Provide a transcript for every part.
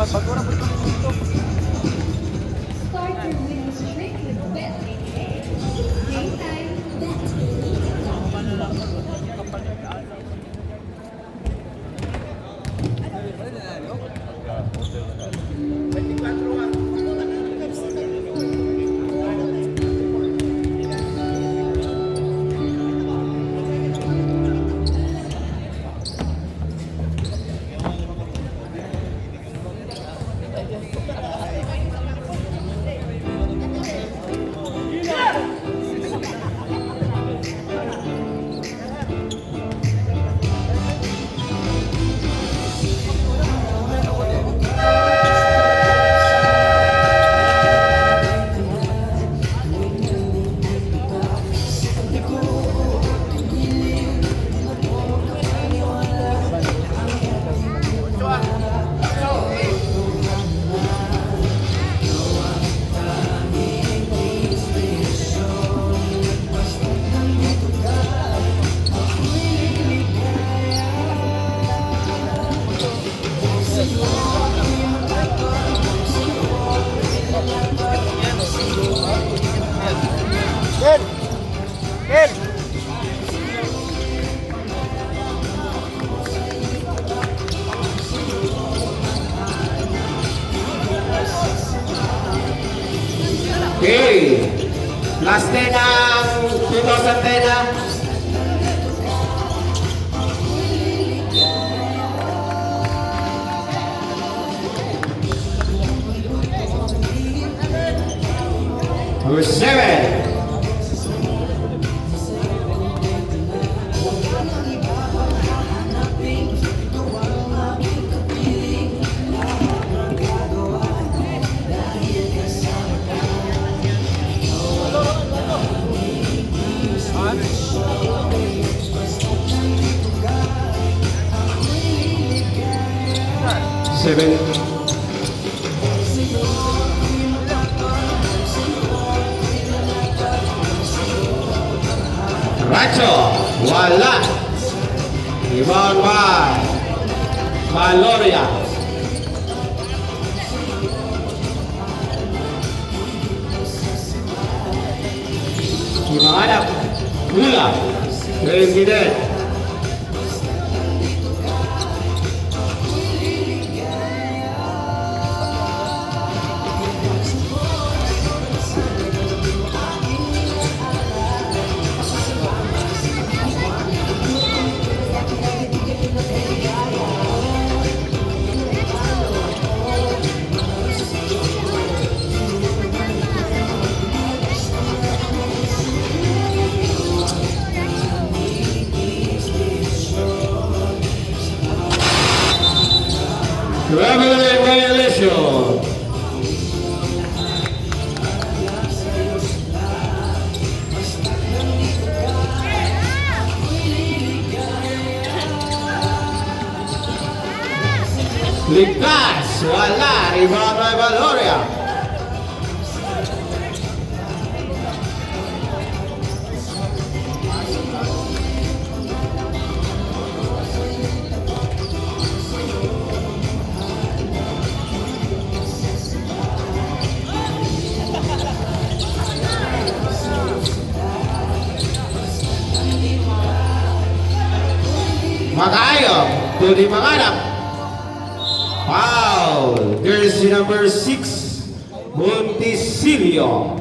Start your winning streak with Bet88. Game time, Bet88. Ken! Ken! Okay. Last 10 ang 2010 na. Number 7. Seven. Racho, wala. Rebound by Valoria. Gimana? Gula. Game gede. Traveling violation. Ligtas, wala. Rebound by Valoria. Magayo, tuloy manganap. Foul. Jersey number 6, Montisilio.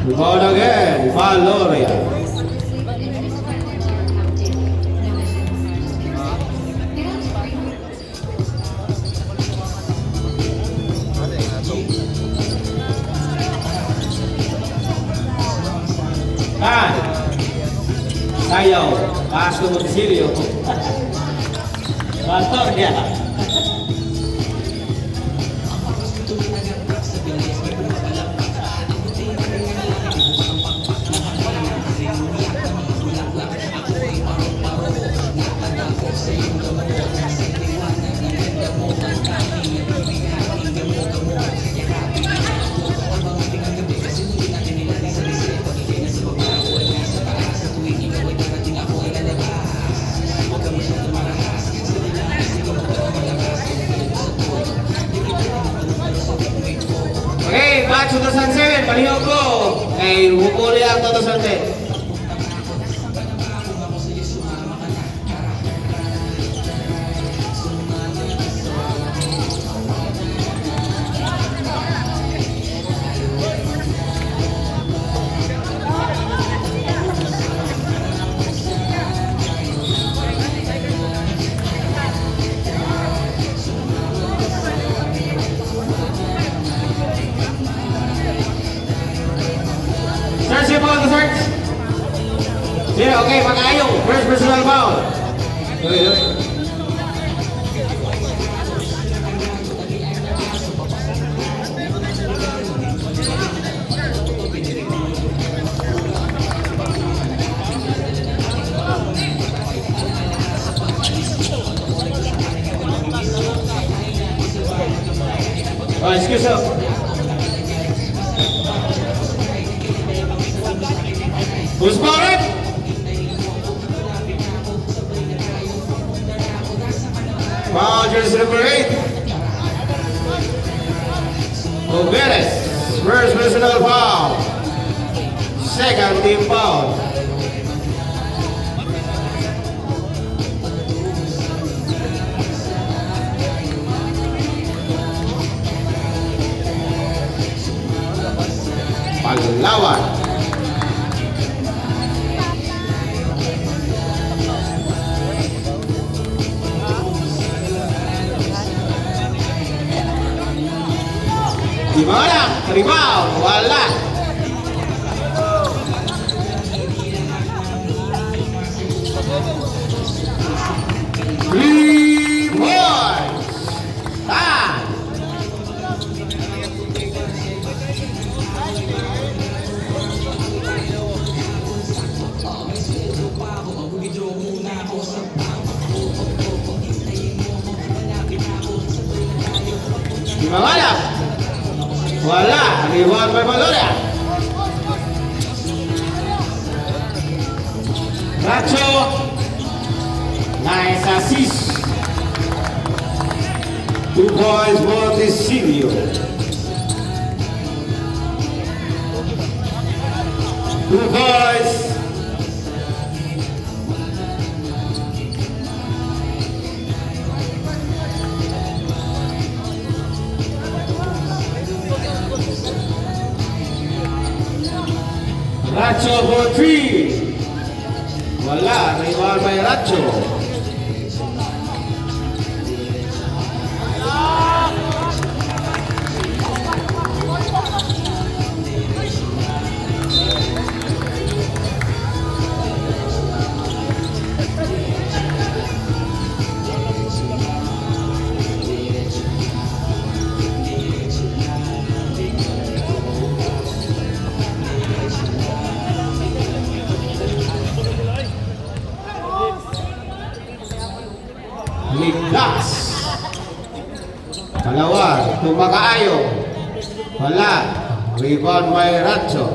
Rebound again, Valoria. Ah, sayaw, paso mo silyo. Valoria. Yeah, okay, mag-ayong. First personal foul. Oh, excuse me. Who's ball? Foul jersey number 8. Oberes. First personal foul. Second team foul. Palawan. Gimana? Rebound, wala. Three points. Tie. Gimana? Wala, rebound by Valoria. Racho. Nice assist. 2 points for Desilio. 2 points. Racho for 3. Wala, rebound by Racho. Ligtas. Dalawa, tumakaayo. Wala. Rebound by Racho.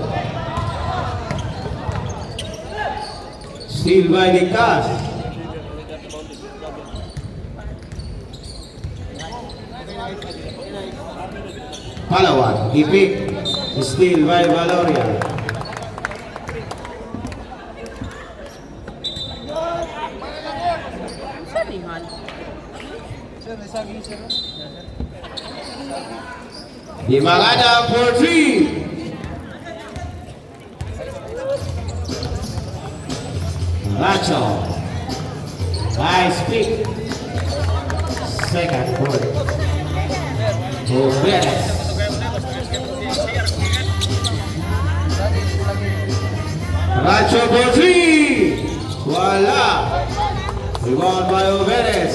Steal by Ligtas. Palawan, ipik. Steal by Valoria. Dimagana for 3. Racho. Nice pick. Second point. Oberes. Racho for 3. Wala. Rebound by Oberes.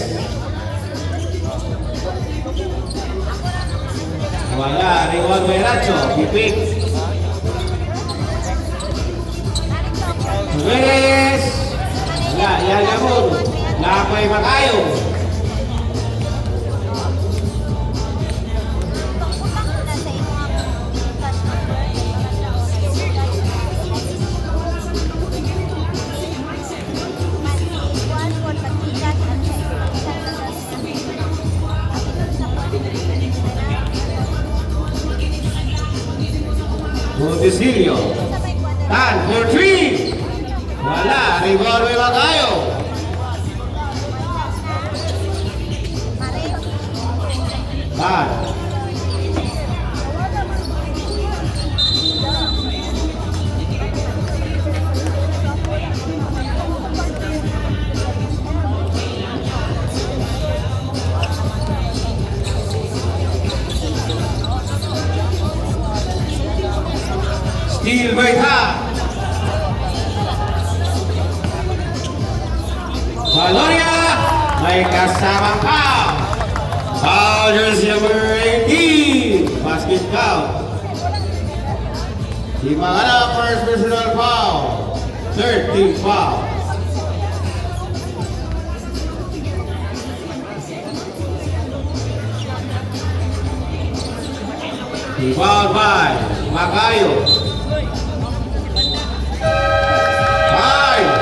Wala, rebound by Racho. Pipik. Oberes. Wala, Yagamon. Lapay Makayo. Desilio. Tan for 3. Wala, rebound by Makayo. Tan. Steal by Tan. Valoria may kasamang foul. Foul jersey number 18. Basket count. Timangana first personal foul. 13 foul. Foul by Magayo. 5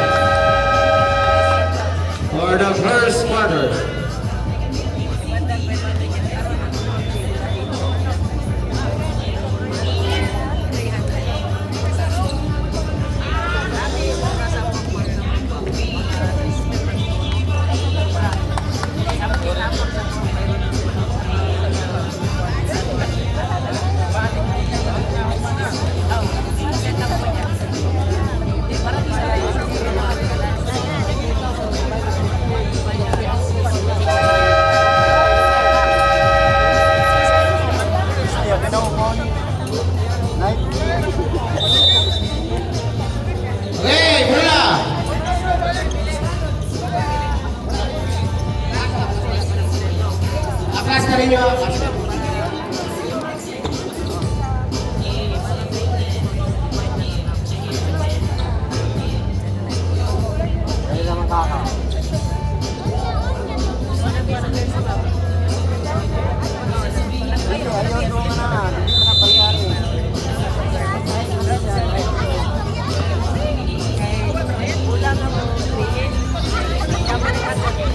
for the first quarter. Okay, bola. Akas na rin nyo. Dali naman kaka. Ayaw doon nga na. Hindi pa napayari.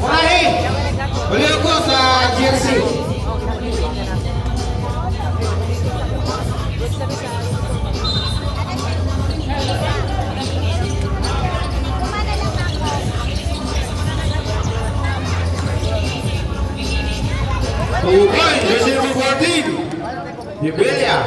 Murahi! Uli ako sa jersey. Tukay, jersey number 14. Hibelia.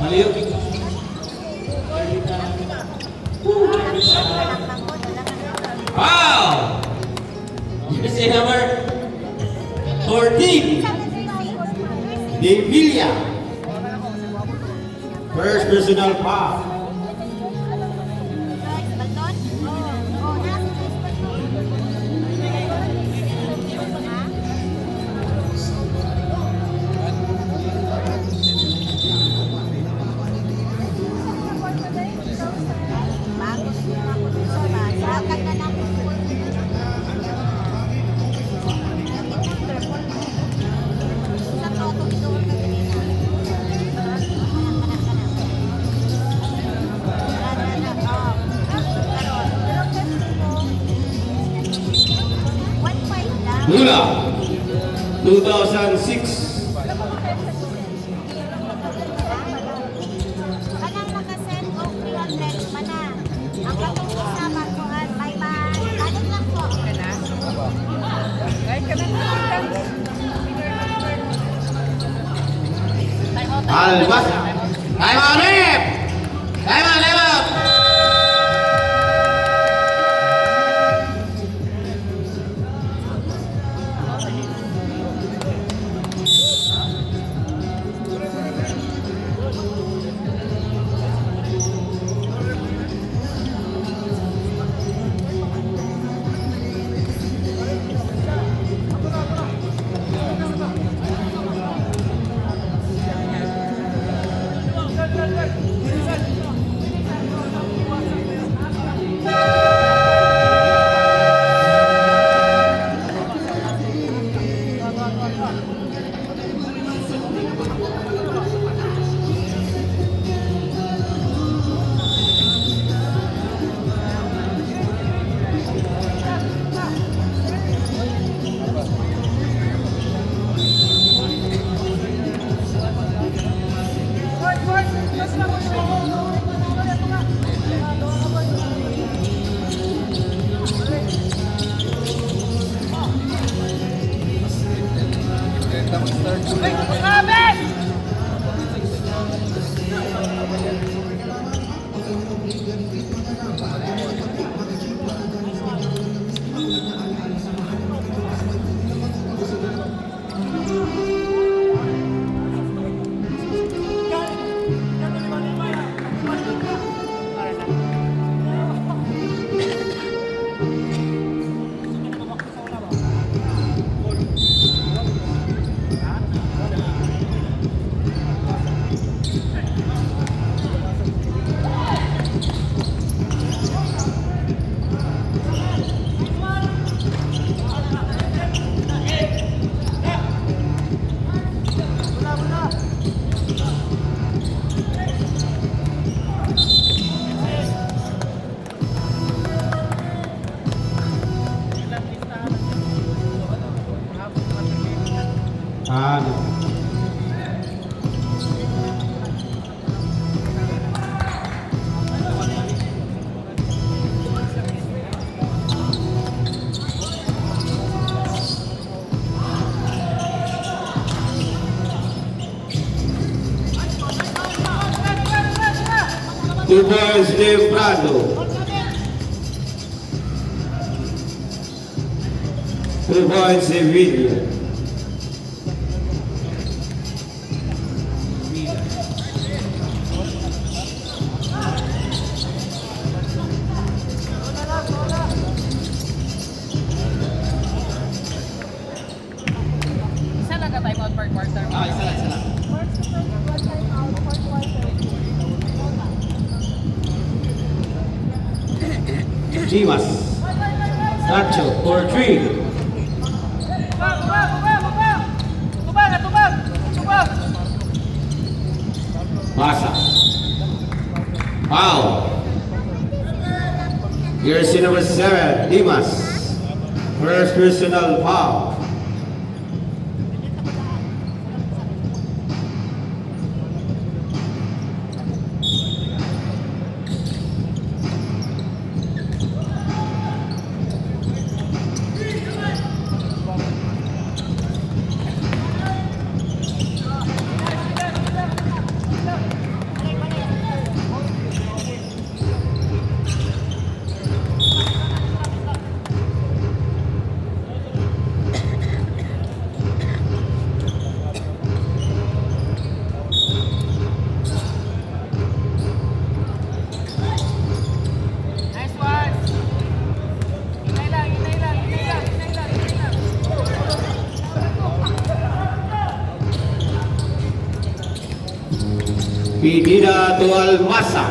Maliuk. Wow! Jersey number 14. Hibelia. First personal foul. Mula 2006. Kanang nakaset o 300 mana. Ang katong isa magkuhan. Bye-bye. Kanin lang po. Albas. Time out, Nip! Time out, time out! Ano? Two points, Dave Prado. 2 points, Sevilla. Isa lang ka time out per quarter. Isa lang. Chivas. Nacho for 3. Masa. Foul. Jersey number 7, Dimas. First personal foul. Nice one. Inay lang. Pidida to Almasa.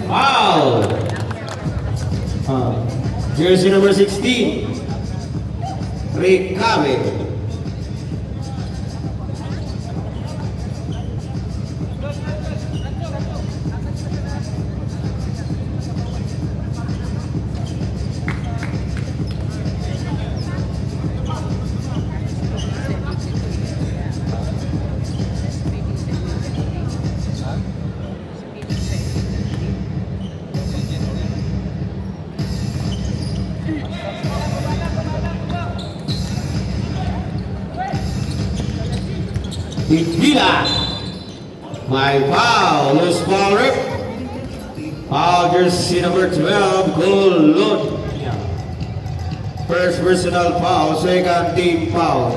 Foul. Jersey number 16. Rick Cabe. Vigila. My foul. Loose ball rip. Foul jersey number 12. Golod. First personal foul. Second team foul.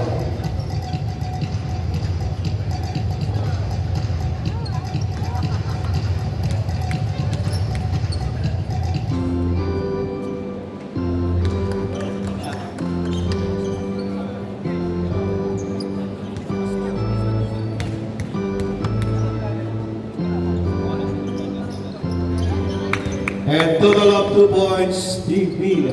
And total of 2 points, Divila.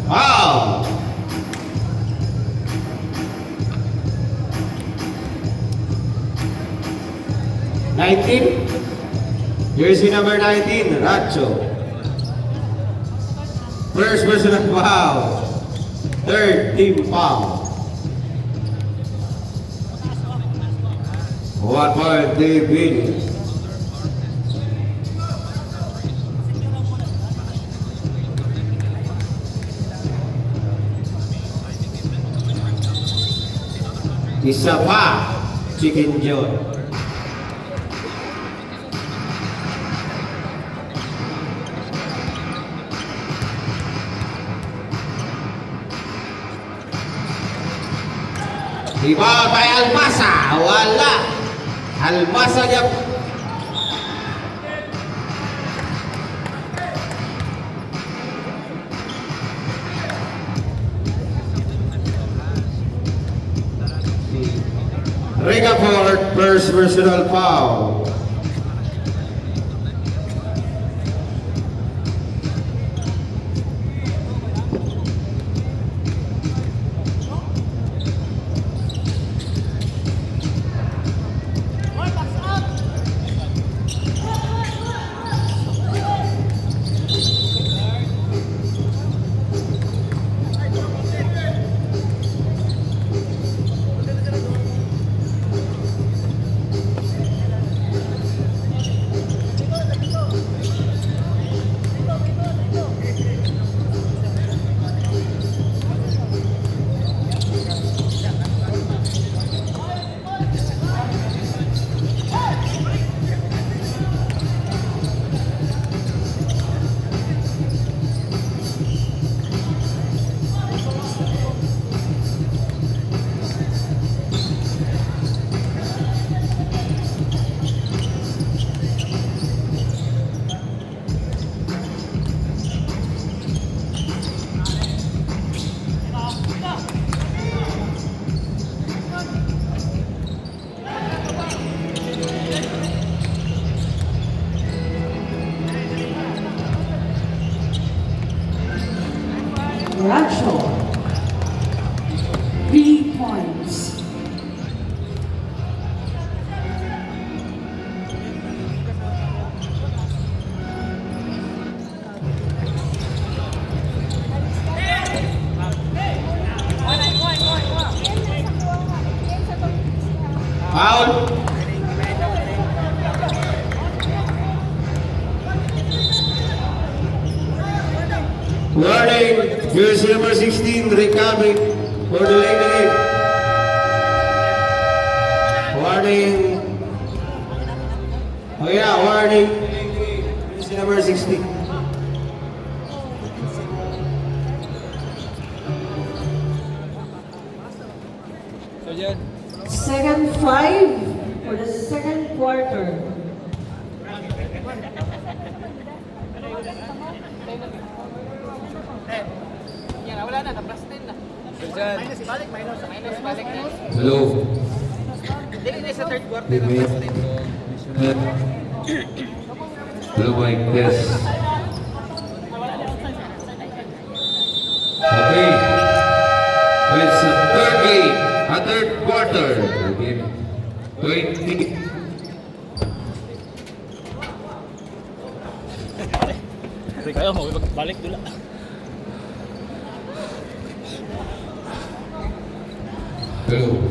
Wow! Jersey number 19, Racho. First personal foul. Third team foul. 1 point, David. Isa pa, Chicken John. Iba by Almasa, wala. Almasagap. Rega Ford, first personal foul. Bradshaw. 3 points. Foul. Warning, jersey number 16, recovery for the lady. Warning. Oh yeah, warning. Jersey number 16. Second 5 for the second quarter. Hello. Hello, Mike. Yes. Okay. It's a third game, a third quarter. Okay. 20. Kayo, magbalik dula. Hello.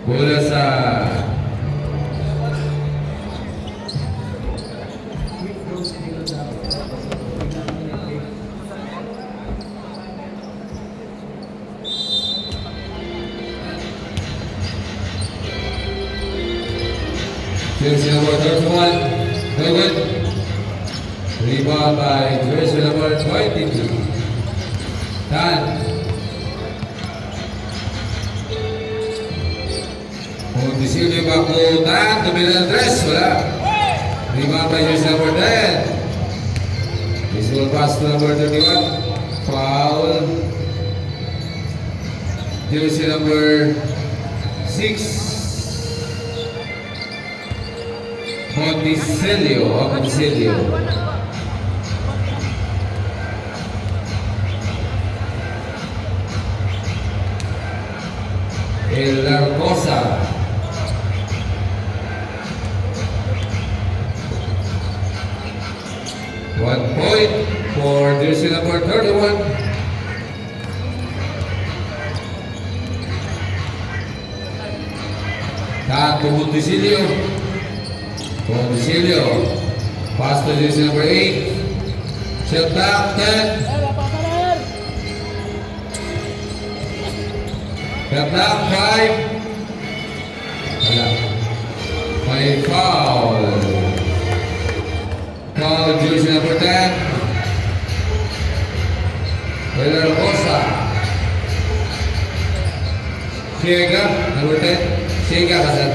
Bola sa jersey number 31. No good. Rebound by jersey number 22. Dan. Montisilio Bakutan, dominant dress, wala. Rebound by jersey number 10. This will pass to number 31. Foul. Jersey number 6. Monticelio. El Arcosa. One point for jersey number 31. Tato Monticelio. Pass to jersey number 8. Shot back 10. Shot back 5. Wala. May foul. Foul jersey number 10. Pedro Rosa. Shega, number 10. Shega ka, sir.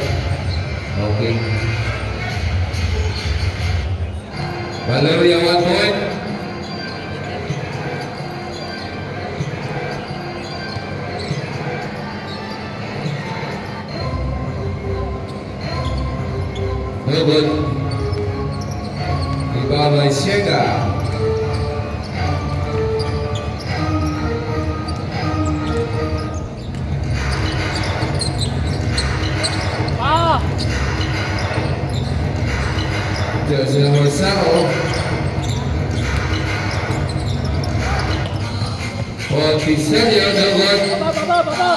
Okay. Valeria, 1 point. No good. Rebound by Shega. Ah! Jersey number 7. Paul Piselio, no good. Baba!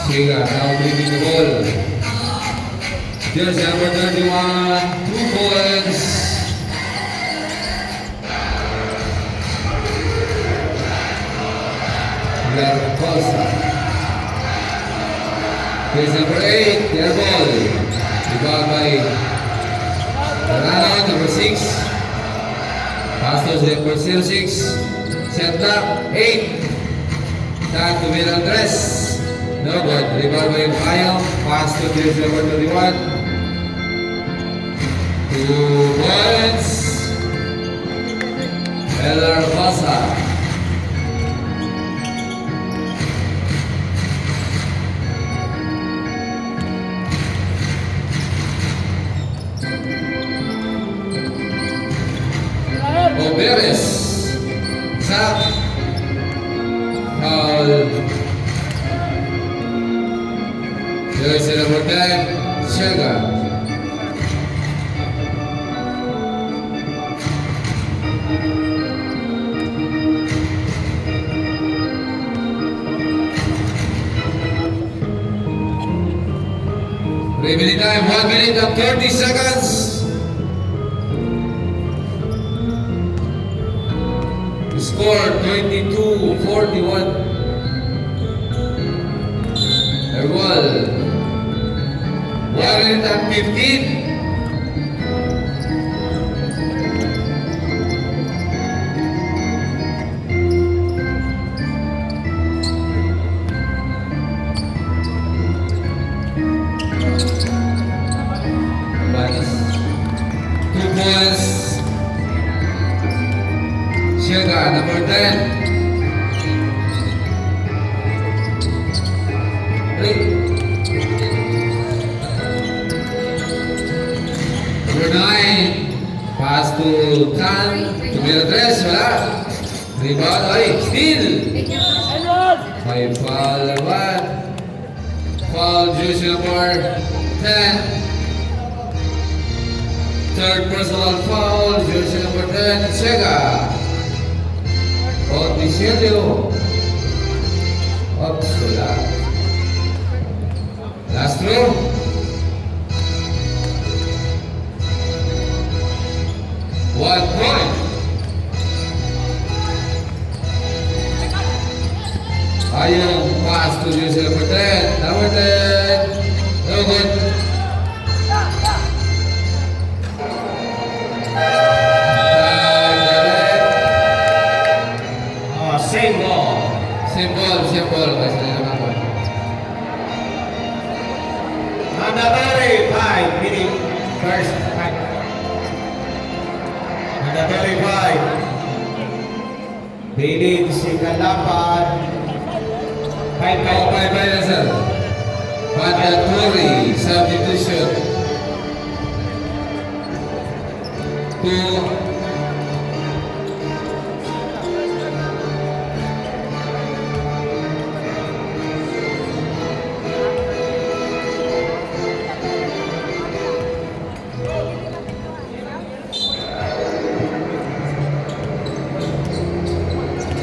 Shega now bringing the ball. Jersey number 21, 2 points. Garcosa. Jersey number 8, their ball. Rebound by Rana, number 6. Pastos number 06. Set up, 8. Time to Miran Andres. No good. Rebound by Kyle. Pass to jersey number 31. 2 points. Eller Pasa. Oberes. Sap. Foul. Jersey number 10. Shega. Remaining time, 1 minute and 30 seconds. The score 22-41. Erwal. 1 minute and 15. Shega, number 10. Number 9. Pass to Tan. Tumira 3. Wala. Rebound. Ay, steal. May foul. 1. Foul. Jersey number 10. Third personal foul. Jersey number 10. Shega. Paul Piselio. Oops, wala. Last row. One point. Ayong pass to jersey number 10. Number 10. No good. Same ball. Same ball. Kasi na naman ko. Mandatory 5 meaning first 5. Mandatory 5. They need si Kalapan. 5 Bye na sir. Mandatory substitution. 2.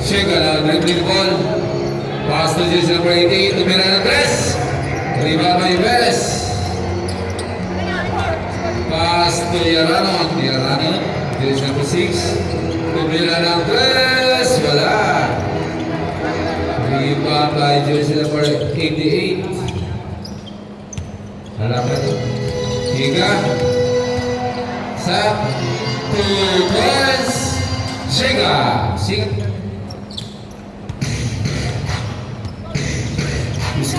Shega na dribbling ball. Pass to jersey number 88. Tumira ng 3. Rebound by Perez. Pass to Yarano. Jersey number 6. Tumira ng 3. Wala. Rebound by jersey number 88. Halaman. Higa. Sap. 2 points. Shega.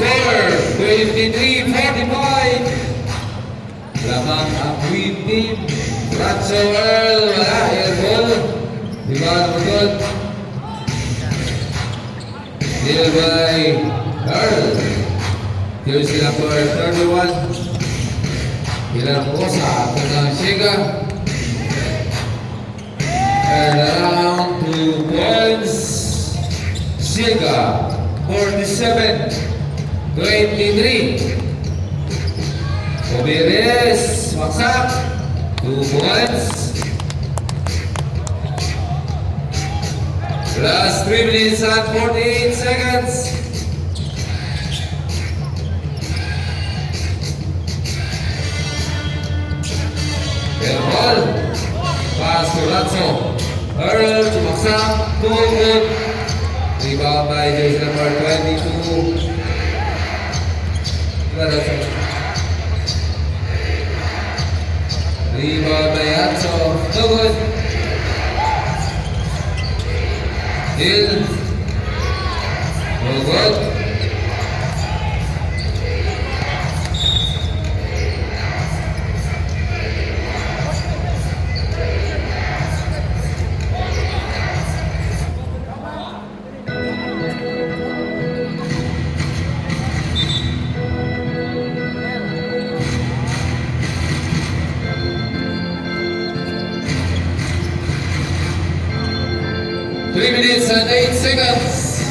score, 23-45. Lamang ang Green Team. Ratso Earl, wala, airball. Di ba naman? Deal by Earl. Here's the number 31. Ilang kosa at ng Shiga. And around 2 points. Shiga, 47-23. Oberes, maksak. 2 points. Last 3 minutes and 48 seconds. Ball. Pass to Ratso. Earl, maksak. 2 good. Rebound by jersey number 22. Ratso. Rebound by Ratso. No good. Hill. No good. Three minutes and 8 seconds.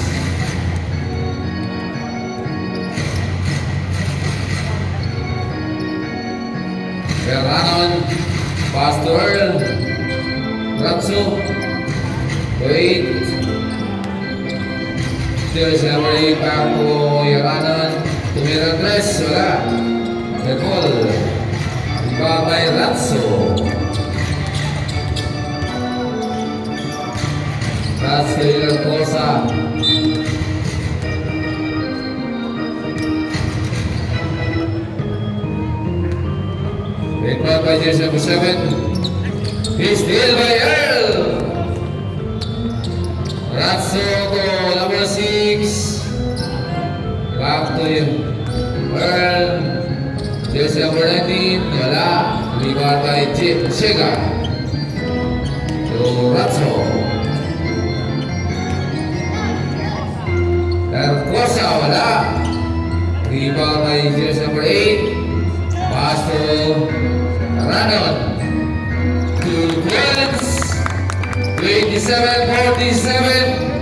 Ferranon, pass to Earl. Ratso. Wait. Still si number 8 back to Ferranon. Tumira Andres, wala. Recall. Iba by Ratso. That's the Ilan Corsa. Great ball by jersey number 7. He's steal by Earl. Ratso to number 6. Back to Earl. Jersey number 19. Wala. Rebound by Shiga. To Ratso. Corsa, wala. Rebound by jersey number 8. Pass to Ranon. 2 points. 27-47.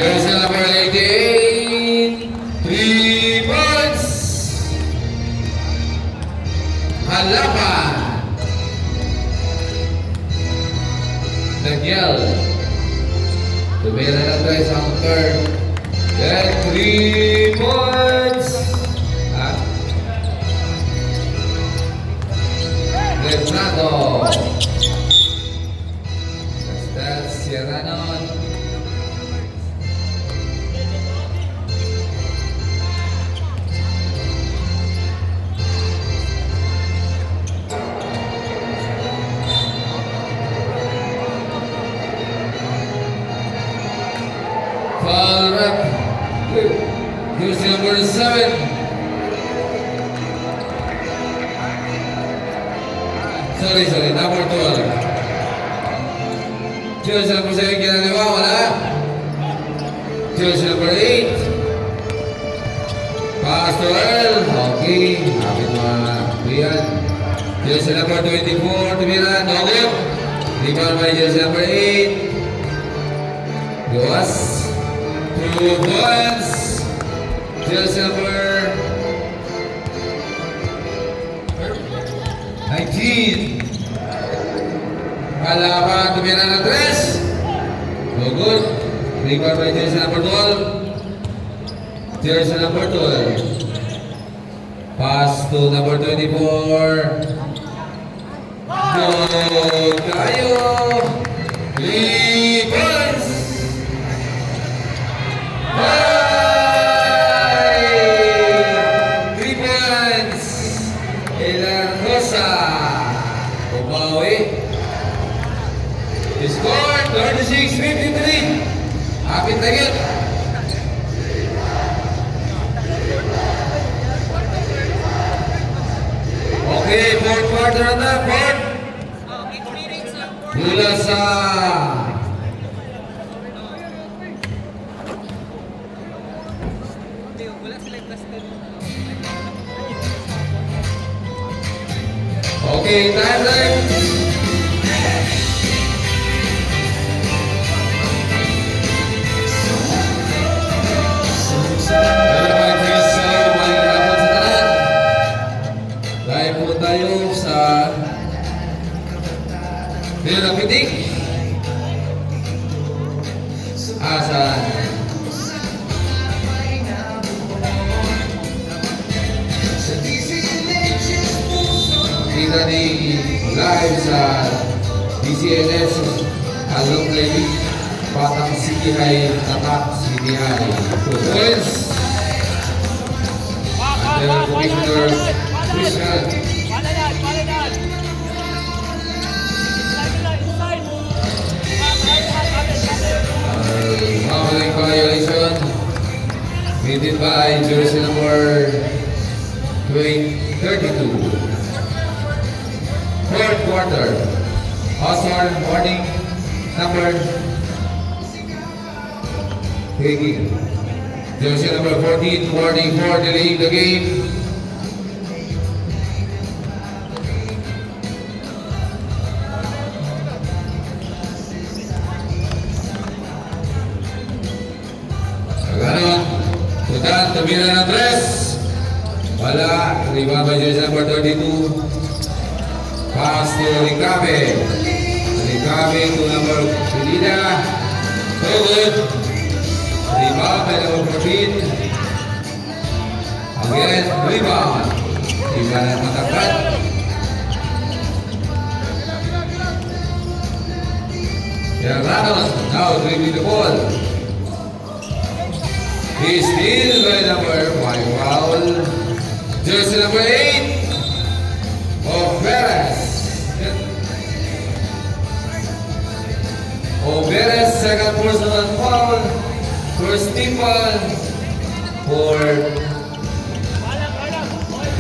Jersey number 88. 3 points. Halapan. Nagyal. Tumira na tayo sa third. Then 3 points. Leonardo. That's Sierranon. Foul rep. Here's number 7. Sorry, number 12. Jersey number 7 ginagawa, wala. Jersey number 8. Pass to Earl. Okay, happy mga kuyan. Jersey number 24, tumira, no good. Rebound by jersey number 8. Gawas. 2 points. Jersey number 19. Halapan, tumira ng 3. No good. Rebound by jersey number 12. Jersey number 12. Pass to number 24. Good kayo. 3 points. 3 points. Ilan Rosa. Bumawi. Score 36-53. Apit lagi. Okay, fourth quarter na. Fourth. Mula sa okay, timeline. Dahil po tayo sa Pitik. Asan? Kita ni live sa DCNS Along Lady Patang City High Tatak City High. So, boys, the Commissioner Christian. Following violation committed by jersey number 32. Fourth quarter. Oscar warning number taking. Jersey number 14 warning for delaying the game. Ganon. Tutan, tumira ng tres. Wala. Rebound by jersey number 32. Pass to Ricabe. Ricabe to number Medina. So good. Rebound by number 14. Again, rebound. Iba na matakat. Ganon. Now dribbling the ball. He's still by number 5 foul. Jersey number 8 Oberes. Oberes, second personal foul. First steeple for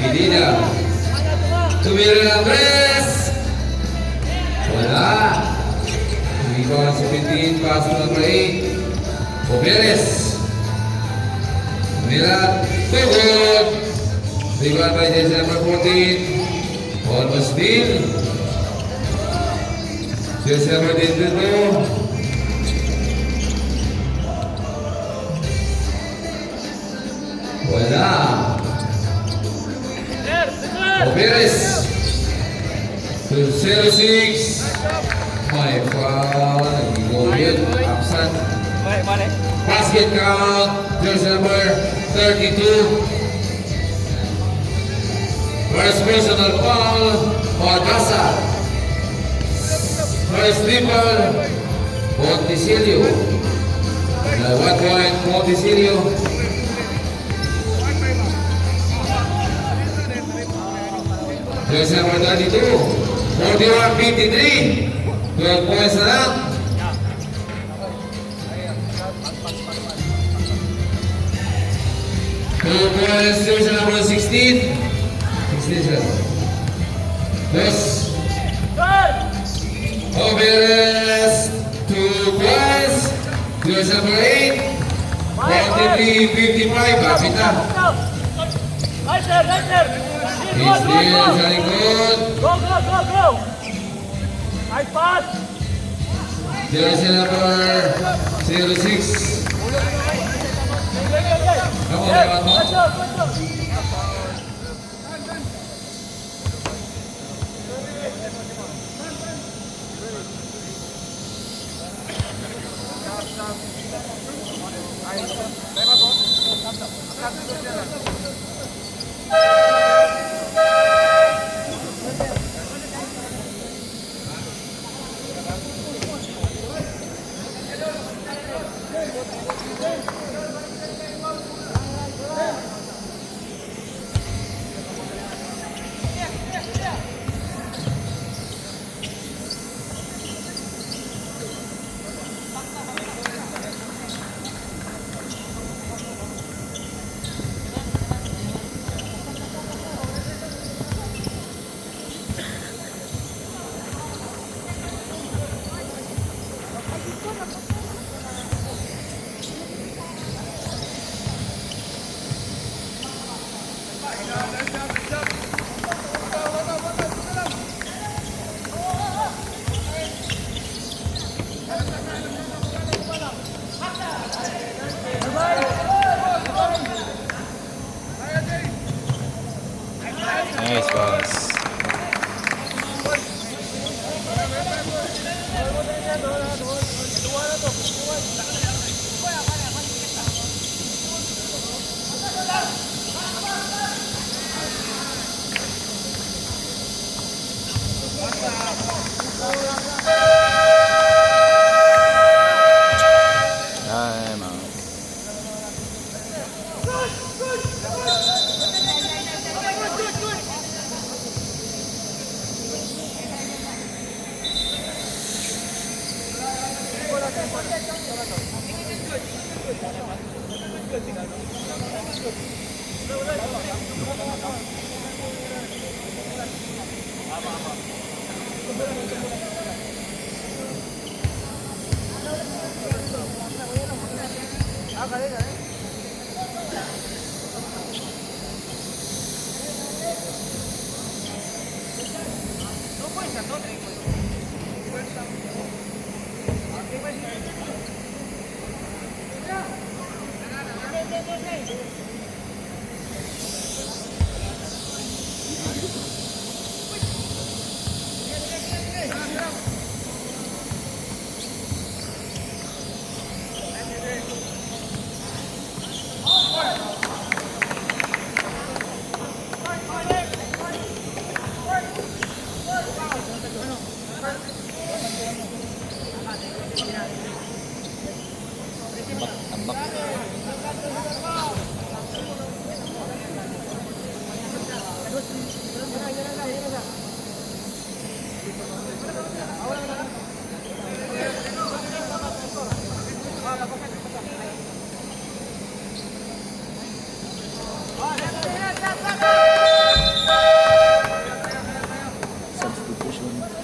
Medina. Tumira ng tres. Wala. Rebound 17, pass to number 8 Oberes. Mira, good. Rebound by jersey number 14. Almost steal. Jersey number 22. Wala. Oberes. To 06. My foul. Nag-go yun. Absent. Basket count. Jersey number 32. First personal foul for Casa. First triple, Monticelio. 1 point, Monticelio. Jersey number 32. 41-53. 12 points na lang. Two points, jersey number 16. 16. Yes. Oberes, 2 points. Jersey number 8. 43-55. Bakit na? Right there. He's still very good. Go. I pass. Jersey number 06. Come on, Let's go. Time out. Substitution.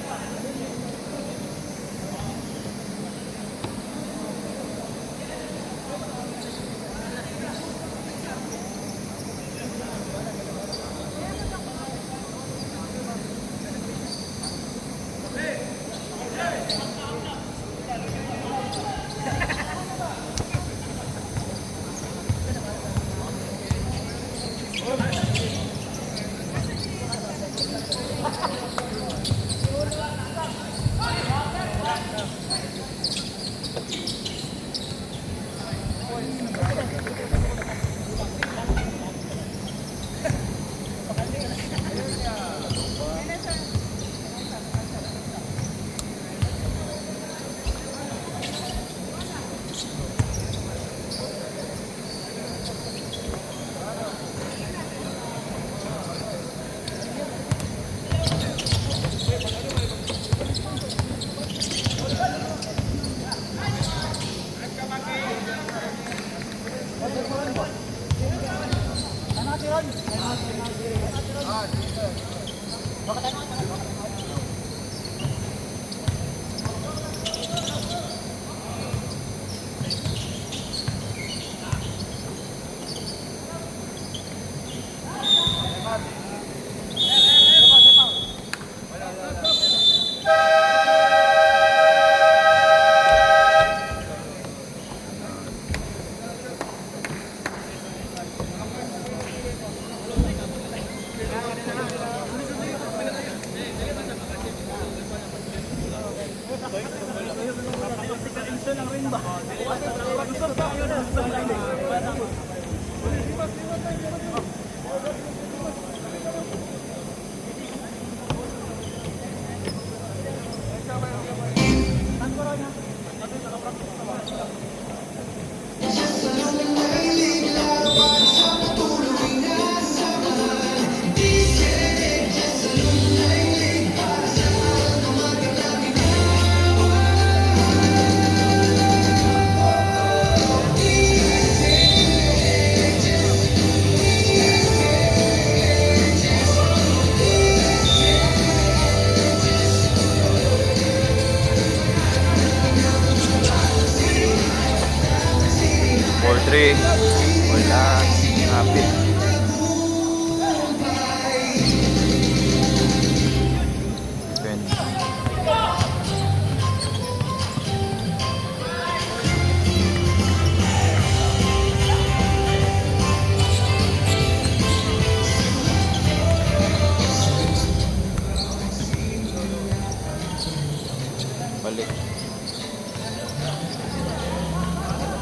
Balik.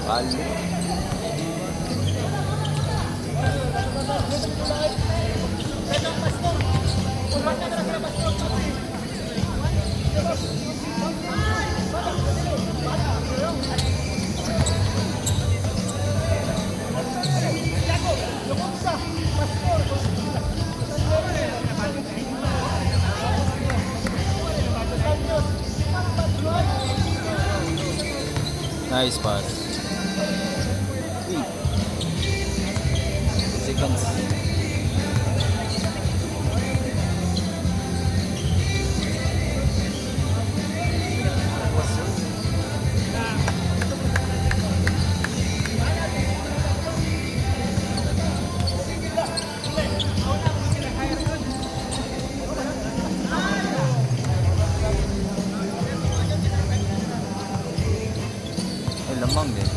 Balik. Nice pass. 3 seconds. Ay, lamang din.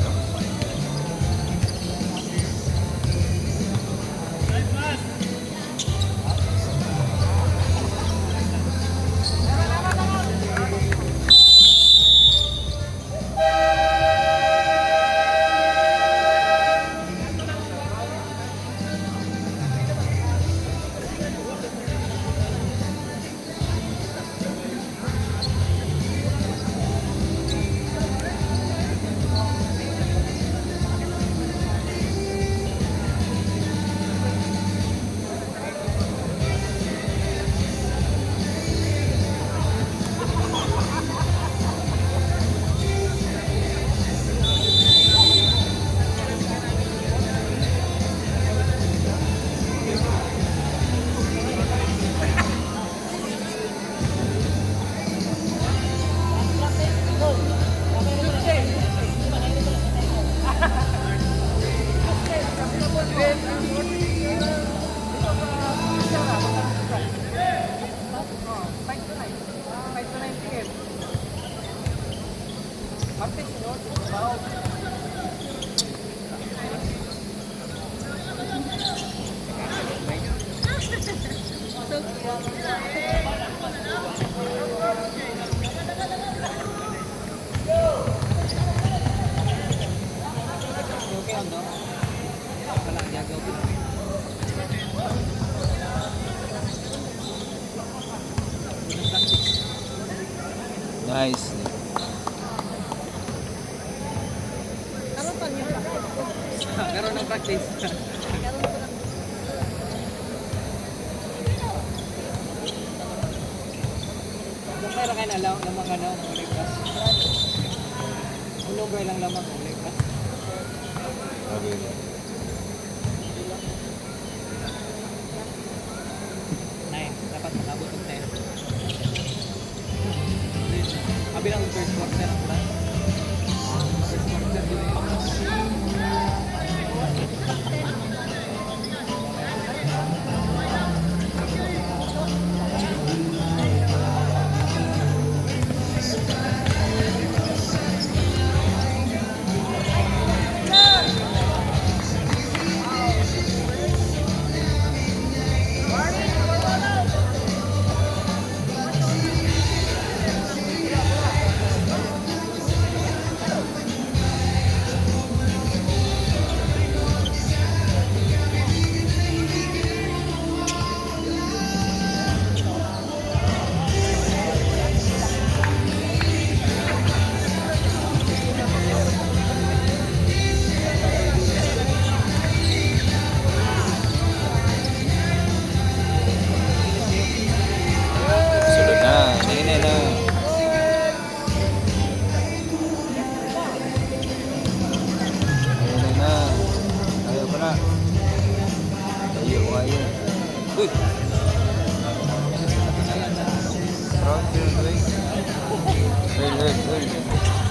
Nice. Karoon ng practice. Pero kayo na lang, lamang ano, ulipas. Ulo ba lang lamang ulipas? Okay. Nine, dapat makabot ng 10. Kabilang first quarter ang plan. First quarter din. Sunod na. Nene na. Nene na. Ayaw pa na. Ayaw. Uy! Round, turn, wait. Earl.